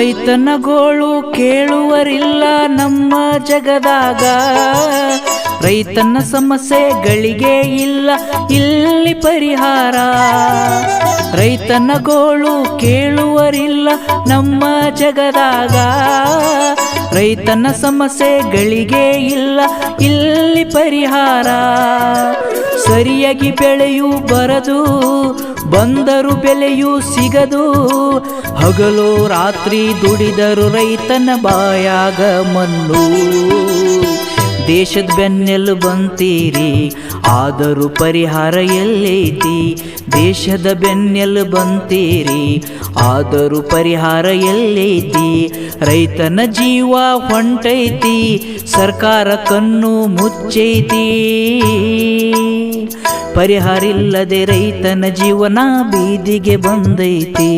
ರೈತನ ಗೋಳು ಕೇಳುವರಿಲ್ಲ ನಮ್ಮ ಜಗದಾಗ, ರೈತನ ಸಮಸ್ಯೆಗಳಿಗೆ ಇಲ್ಲ ಇಲ್ಲಿ ಪರಿಹಾರ. ರೈತನ ಗೋಳು ಕೇಳುವರಿಲ್ಲ ನಮ್ಮ ಜಗದಾಗ, ರೈತನ ಸಮಸ್ಯೆಗಳಿಗೆ ಇಲ್ಲ ಇಲ್ಲಿ ಪರಿಹಾರ. ಸರಿಯಾಗಿ ಬೆಳೆಯೂ ಬರದು, ಬಂದರು ಬೆಲೆಯೂ ಸಿಗದು, ಹಗಲು ರಾತ್ರಿ ದುಡಿದರು ರೈತನ ಬಾಯಾಗ ಮಣ್ಣು. ದೇಶದ ಬೆನ್ನೆಲು ಬಂತೀರಿ ಆದರೂ ಪರಿಹಾರ ಎಲ್ಲೈತಿ, ದೇಶದ ಬೆನ್ನೆಲು ಬಂತೀರಿ ಆದರೂ ಪರಿಹಾರ ಎಲ್ಲೈತಿ. ರೈತನ ಜೀವ ಹೊಂಟೈತಿ ಸರ್ಕಾರ ಕಣ್ಣು ಮುಚ್ಚೈತಿ, ಪರಿಹಾರ ಇಲ್ಲದೆ ರೈತನ ಜೀವನ ಬೀದಿಗೆ ಬಂದೈತಿ.